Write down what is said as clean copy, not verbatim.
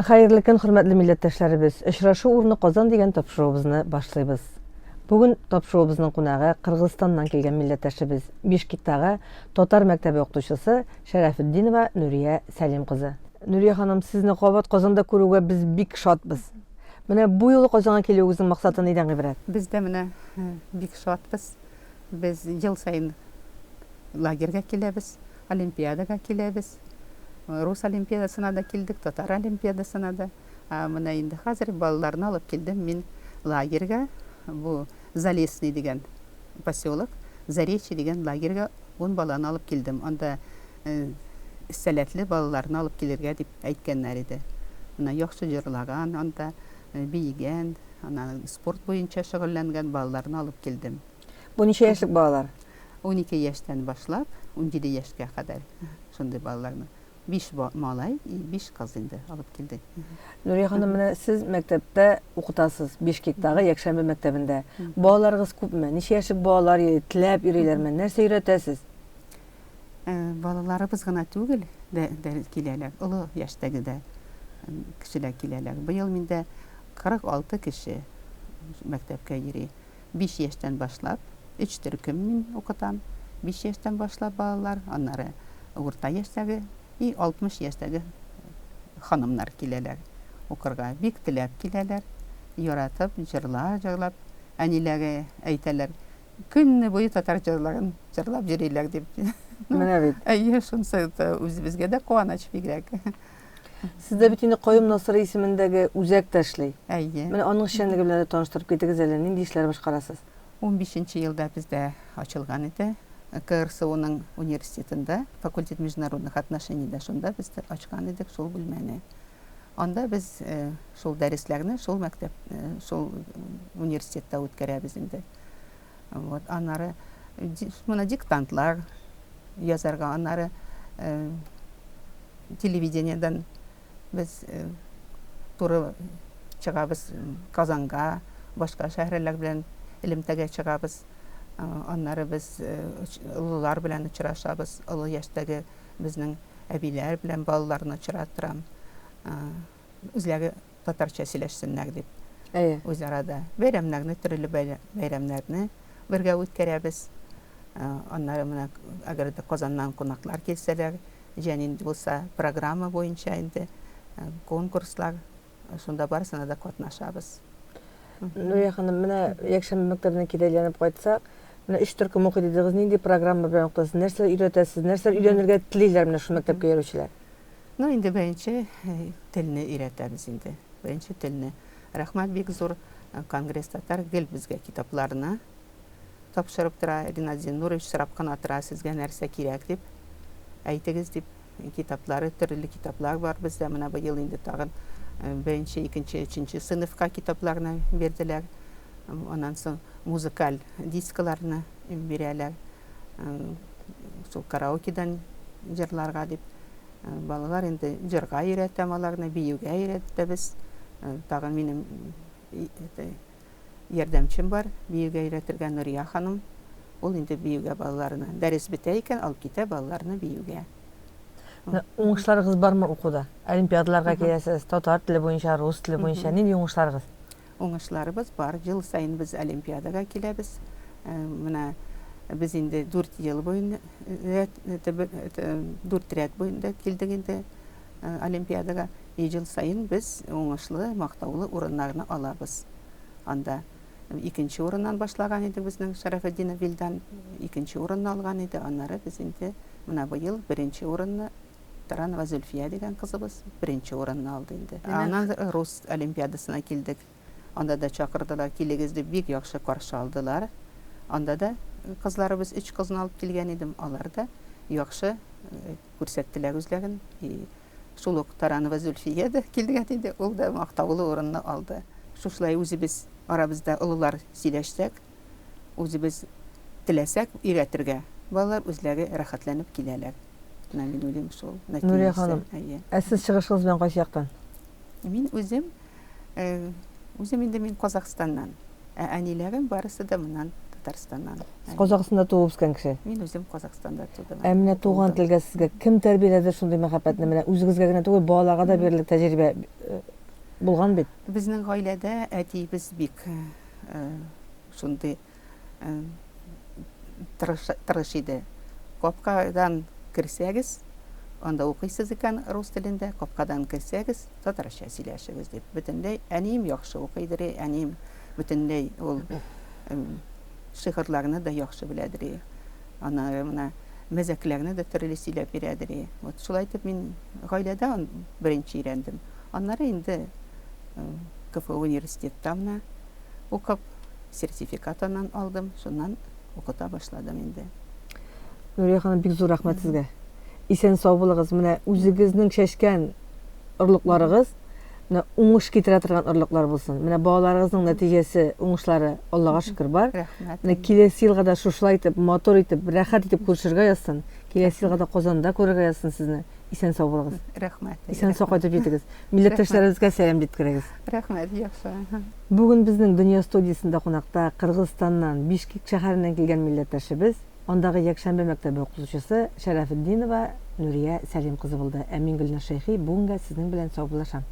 Хайырлы көн, хөрмәтле милләттәшләребез. Очрашу урыны Казан дигән тапшыруыбызны башлыйбыз. Бүген тапшыруыбызның кунагы Кыргызстаннан килгән милләттәшебез, Бишкектагы татар мәктәбе укытучысы Шәрәфетдинова Нурия Сәлим кызы. Нурия ханым, сезне кабат Казанда күрүгә без бик шатбыз. Менә бу юлы Казанга килүегезнең максаты нидән гыйбарәт? Biz de менә бик шатбыз. Без ел сайын лагерьгә киләбез, олимпиадага киләбез. Рус олимпиадасына да килдек, татар олимпиадасына да. Менә инде хәзер балаларны алып килдем мин лагерьгә. Бу Залесный дигән поселок, Заречье дигән лагерьгә 10 баланы алып килдем. Анда сәләтле балаларны алып килергә дип әйткәннәр иде. Менә яхшы җырлаган, анда бигән, ана спорт буенча шөгыльләнгән балаларны алып килдем. Бу ничә яшьлек балалар? 12 яшьтән башлап 17 яшькә кадәр шундый балаларны. 5 малай, 5 кыз инде алып килдек. Нурия ханым, менә сез мәктәптә укытасыз, Бишкектагы Якшәмбе мәктәбендә. Балаларыгыз күпме? Ничә яшьлек балалар теләп йөриләрме? Нәрсә өйрәтәсез? Балаларыбыз гына түгел, дә киләләр, олы яшьтәге дә кешеләр киләләр. Быел миндә 46 кеше мәктәпкә йөри. 5 яшьтән башлап, 3 төркем мин укытам. 5 яшьтән башлап балалар, аннары урта яшьтәге и 60 яшьтәге ханымнар киләләр укырга. Бик теләп киләләр, яратып, җырлап, әниләре әйтәләр, көнне буе татар җырларын җырлап йөриләр дип. Менә бит. Әйе, шунысы үзебезгә дә куаныч бигрәк. Сездә бит инде Каюм Насырый исемендәге үзәк тә эшли. Әйе. Менә аның эшчәнлеге белән таныштырып китегез әле, нинди эшләр башкарасыз? 15 елда бездә ачылган иде. КРСУның университетында, факультет международных отношений да шунда без ачкан идек шул бүлмәне. Анда без шул дәресләрне шул мәктәп, шул университетта үткәрәбез инде. Вот, аннары моны диктантлар язарга, аннары телевидениедан без туры чыгабыз Казанга, башка шәһәрләр белән элемтәгә чыгабыз. Аннары без олылар белән очрашабыз, олы яшьтәге безнең әбиләр белән балаларны очраттырам. Үзләре татарча сөйләшсеннәр дип. Әйе. Үзарада бәйрәмнәрне, төрле бәйрәмнәрне бергә үткәрәбез. Аннары менә әгәр дә Казаннан кунаклар килсәләр, җәнин булса программа буенча инде конкурслар, шунда барысына да катнашабыз. Нурия ханым, менә Якшәмбе мәктәбенә киләләнеп кайтсак, менә 3 төркем укый дидегез, нинди программа белән укытасыз? Нәрсә өйрәтәсез? Нәрсә өйрәнергә телиләр менә шул мәктәпкә йөрүчеләр? Ну, инде беренче телне өйрәтәбез инде. Беренче телне. Рәхмәт бик зур Конгресс татар гел безгә китапларны тапшырып тора. Ринат Зиннурович сорап кына тора, сезгә нәрсә кирәк дип. Әйтегез дип, китаплары, төрле китаплар бар бездә. Менә быел инде тагын беренче, икенче, өченче сыйныфка китапларны бирделәр. Аннан соң музыкаль дискаларны бирәләр. Шул караокедан җырларга дип. Балалар инде җырга өйрәтәм аларны, биюгә өйрәтәбез. Тагын минем ярдәмчем бар, биюгә өйрәтергә Нурия ханым. Ул инде биюгә балаларны дәрес бетә икән, алып китә балаларны биюгә. Уңышларыгыз бармы укуда? Олимпиадаларга киләсез, татар теле буенча, рус теле буенча, нинди уңышларыгыз? Уңышларыбыз бар. Ел сайын без олимпиадага киләбез. Менә без инде 4 ел буена 4 рәт буенда килдек инде олимпиадага. Ел сайын без уңышлы, мактаулы урыннарны алабыз. Анда икенче урыннан башлаган иде безнең Шәрәфетдинов Вилдан, икенче урынны алган иде. Аннары без инде менә быел беренче урынны Таранова Зөлфия дигән кызыбыз беренче урынны алды инде. Аннан рус олимпиадасына килдек. Анда да чакырдылар, килегез дип бик яхшы каршы алдылар. Анда да кызларыбыз 3 кызны алып килгән идем. Алар да яхшы күрсәттеләр үзләрен. Шул ук Таранова Зөлфия да килгән иде. Ул да мактаулы урынны алды. Шушлай үзебез арабызда олылар сөйләшсәк, үзебез теләсәк өйрәтергә. Балалар үзләре рәхәтләнеп киләләр. Менә мин уйлыйм шул. Нурия ханым, сез чыгышыгыз белән кайсы яктан? Мин үзем инде мин Казакъстаннан. Әниләрем барысы да моннан Татарстаннан. Сез Казакстанда туып үскән кеше. Мин үзем Казакстанда тудым. Менә туган телгә сезгә кем тәрбияләде шундый мәхәббәтне? Менә үзегезгә генә түгел, балаларга да бирелек тәҗрибә булган бит. Безнең гаиләдә әтиебез бик шундый тырыш иде. Капкадан керсәгез, анда укыйсыз икән рус телендә, капкадан керсәгез, татарча сөйләшегез дип. Бөтенләй әнием яхшы укыйдыр, әнием бөтенләй ул шигырьләрне дә яхшы беләдер. Ана менә мәзәкләрне дә төрле сөйләп бирәдер. Вот шулай итеп мин гаиләдә беренче өйрәндем. Аннары инде КФУ университетта менә укып, сертификатын алдым, шуннан укыта башладым инде. Нурия ханым, бик зур рәхмәт сезгә. Исән сау булыгыз. Менә үзегезнең чәчкән орлыкларыгыз менә уңыш китерә торган орлыклар булсын. Менә балаларыгызның нәтиҗәсе, уңышлары Аллага шөкер бар. Рәхмәт. Менә киләсе елга да шушылай итеп, мотор итеп, рәхәт итеп күрешергә язсын. Киләсе елга да Казанда күрергә язсын сезне. Исән сау булыгыз. Рәхмәт. Исән сау кайтып җитегез. Милләттәшләребезгә сәлам җиткерегез. Рәхмәт, яхшы. Бүген безнең дөнья студиясында кунакта Кыргызстаннан, Бишкек шәһәреннән килгән милләттәшебез, андагы Якшәмбе мәктәбе укытучысы Шәрәфетдинова Нурия Сәлим кызы булды. Ә мин Гөлнар Шәйхи, бүгенгә сезнең белән сау булашам.